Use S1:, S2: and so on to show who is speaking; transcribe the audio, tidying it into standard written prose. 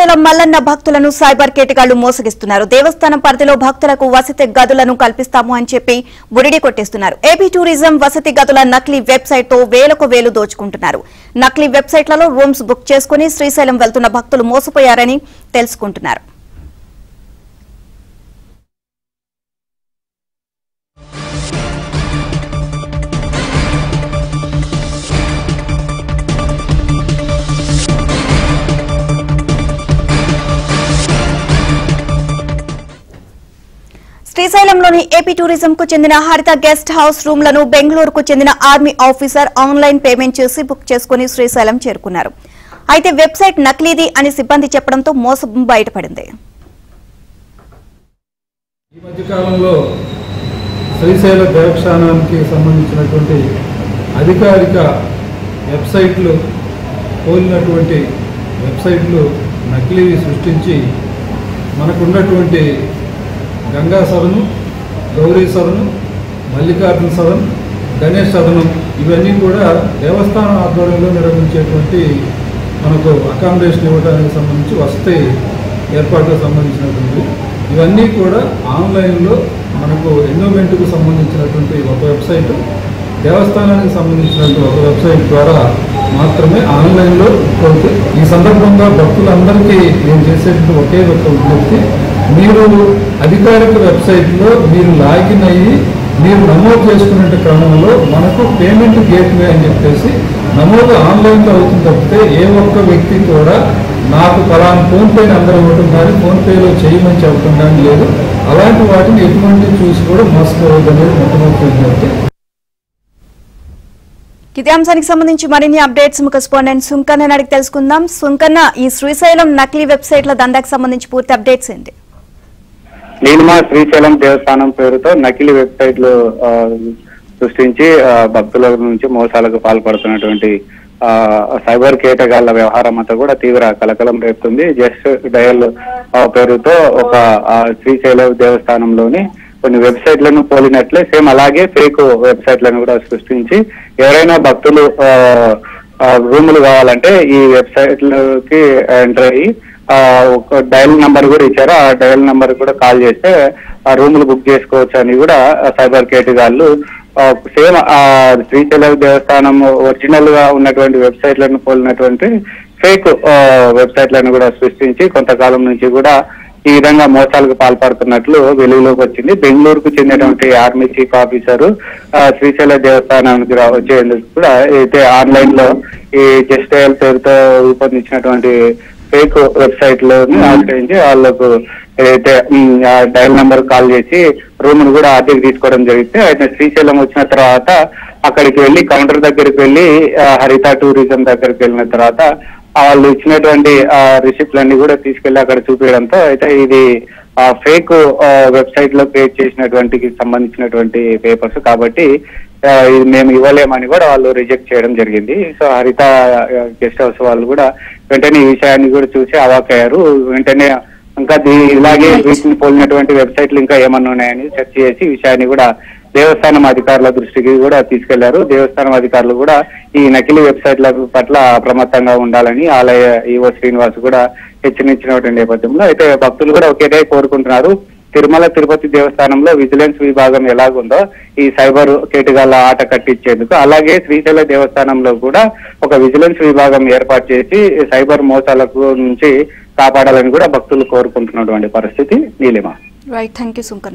S1: శ్రీశైలం మల్లన్న భక్తులను సైబర్ కేటగాళ్లు మోసగిస్తున్నారు. దేవస్థానం పరిధిలో భక్తులకు వసతి గదులను కల్పిస్తాము అని చెప్పి బురిడి కొట్టేస్తున్నారు. ఏపీ టూరిజం వసతి గదుల నకిలీ వెబ్సైట్ తో వేలకు వేలు దోచుకుంటున్నారు. నకిలీ వెబ్సైట్లలో రూమ్స్ బుక్ చేసుకుని శ్రీశైలం వెళ్తున్న భక్తులు మోసపోయారని తెలుసుకుంటున్నారు. శ్రీశైలంలోని ఏపీ టూరిజం కు చెందిన హరిత గెస్ట్ హౌస్ రూమ్లను బెంగళూరుకు చెందిన ఆర్మీ ఆఫీసర్ ఆన్లైన్ పేమెంట్ చేసి బుక్ చేసుకుని శ్రీశైలం చేరుకున్నారు. అయితే వెబ్సైట్ నకిలీది అని సిబ్బంది చెప్పడంతో మోసం బయటపడింది.
S2: ఈ మధ్య కాలంలో శ్రీశైల దేవస్థానానికి సంబంధించినటువంటి అధికారిక వెబ్సైట్లు పోలినటువంటి వెబ్సైట్లు నకిలీవి సృష్టించి మనకున్నటువంటి గంగా సదనం, గౌరీ సదనం, మల్లికార్జున సదనం, గణేష్ సదనం ఇవన్నీ కూడా దేవస్థానం ఆధ్వర్యంలో నిర్వహించేటువంటి మనకు అకామిడేషన్ ఇవ్వడానికి సంబంధించి వసతి ఏర్పాట్లకు సంబంధించినటువంటి ఇవన్నీ కూడా ఆన్లైన్లో మనకు ఎండోమెంట్కు సంబంధించినటువంటి ఒక వెబ్సైట్, దేవస్థానానికి సంబంధించినటువంటి ఒక వెబ్సైట్ ద్వారా మాత్రమే ఆన్లైన్లో ఉంటుంది. ఈ సందర్భంగా భక్తులందరికీ నేను చేసేటువంటి ఒకే ఒక విజ్ఞప్తి, మీరు అధికారిక వెబ్సైట్లో మీరు లాగిన్ అయ్యి మీరు నమోదు చేసుకునే క్రమంలో మనకు పేమెంట్ గేట్వే అని చెప్పేసి నమోదు ఆన్లైన్లో అవుతుంది తప్పితే ఏ ఒక్క వ్యక్తి కూడా నాకు ఫలానా ఫోన్పే నెంబర్ ఇవ్వటం కానీ ఫోన్పేలో చేయమని చెప్పడం కానీ లేదు. అలాంటి వాటిని ఎటువంటి చూసి కూడా మోసపోవద్దు అనేది మొట్టమొదటి విజ్ఞప్తి.
S1: ఇదే అంశానికి సంబంధించి మరిన్ని అప్డేట్స్ కరెస్పాండెంట్ సుంకన్న అడిగి తెలుసుకుందాం. సుంకన్న, ఈ శ్రీశైలం నకిలీ వెబ్సైట్ల దందాకు సంబంధించి పూర్తి అప్డేట్స్ ఏంటి?
S3: నీలిమా శ్రీశైలం దేవస్థానం పేరుతో నకిలీ వెబ్సైట్లు సృష్టించి భక్తుల నుంచి మోసాలకు పాల్పడుతున్నటువంటి సైబర్ కేటగాళ్ల వ్యవహారం అంతా కూడా తీవ్ర కలకలం రేపుతుంది. జస్ట్ డయల్ పేరుతో ఒక శ్రీశైలం దేవస్థానంలోని కొన్ని వెబ్సైట్లను పోలినట్లే సేమ్ అలాగే ఫేక్ వెబ్సైట్లను కూడా సృష్టించి ఎవరైనా భక్తులు రూములు కావాలంటే ఈ వెబ్సైట్లకి ఎంటర్ అయ్యి ఒక డయల్ నంబర్ కూడా ఇచ్చారు. ఆ డయల్ నంబర్ కూడా కాల్ చేస్తే ఆ రూములు బుక్ చేసుకోవచ్చు అని కూడా సైబర్ కేటగాళ్లు సేమ్ శ్రీశైలం దేవస్థానం ఒరిజినల్ గా ఉన్నటువంటి వెబ్సైట్లను పోలినటువంటి ఫేక్ వెబ్సైట్లను కూడా సృష్టించి కొంతకాలం నుంచి కూడా ఈ విధంగా మోసాలకు పాల్పడుతున్నట్లు వెలుగులోకి వచ్చింది. బెంగళూరుకు చెందినటువంటి ఆర్మీ చీఫ్ ఆఫీసర్ శ్రీశైల దేవస్థానానికి వచ్చేందుకు కూడా అయితే ఆన్లైన్ లో ఈ జస్ట్ డయల్ పేరుతో రూపొందించినటువంటి ఫేక్ వెబ్సైట్ లోని ఆశ్రయించి వాళ్ళకు ఏదైతే డయల్ నంబర్ కాల్ చేసి రూమ్ ను కూడా అద్దెకి తీసుకోవడం జరిగితే అయితే శ్రీశైలం వచ్చిన తర్వాత అక్కడికి వెళ్ళి కౌంటర్ దగ్గరికి వెళ్ళి హరిత టూరిజం దగ్గరికి వెళ్ళిన తర్వాత వాళ్ళు ఇచ్చినటువంటి రిసిప్ట్లన్నీ కూడా తీసుకెళ్లి అక్కడ చూపించడంతో అయితే ఇది ఫేక్ వెబ్సైట్ లో క్రియేట్ చేసినటువంటి సంబంధించినటువంటి పేపర్స్ కాబట్టి ఇది మేము ఇవ్వలేమని కూడా వాళ్ళు రిజెక్ట్ చేయడం జరిగింది. సో హరిత గెస్ట్ హౌస్ వాళ్ళు కూడా వెంటనే ఈ విషయాన్ని కూడా చూసి అవాక్కయ్యారు. వెంటనే ఇంకా ఇలాగే వీటిని పోలినటువంటి వెబ్సైట్లు ఇంకా ఏమన్నా ఉన్నాయని సెర్చ్ చేసి ఈ విషయాన్ని కూడా దేవస్థానం అధికారుల దృష్టికి కూడా తీసుకెళ్లారు. దేవస్థానం అధికారులు కూడా ఈ నకిలీ వెబ్సైట్ల పట్ల అప్రమత్తంగా ఉండాలని ఆలయ ఈవో శ్రీనివాస్ కూడా హెచ్చరించినటువంటి నేపథ్యంలో అయితే భక్తులు కూడా ఒకేటే కోరుకుంటున్నారు. తిరుమల తిరుపతి దేవస్థానంలో విజిలెన్స్ విభాగం ఎలాగుందో ఈ సైబర్ కేటగాళ్ల ఆట కట్టించేందుకు అలాగే శ్రీశైల దేవస్థానంలో కూడా ఒక విజిలెన్స్ విభాగం ఏర్పాటు చేసి సైబర్ మోసాలకు నుంచి కాపాడాలని కూడా భక్తులు కోరుకుంటున్నటువంటి పరిస్థితి. Neelima.
S1: Right, thank you Sunkanna.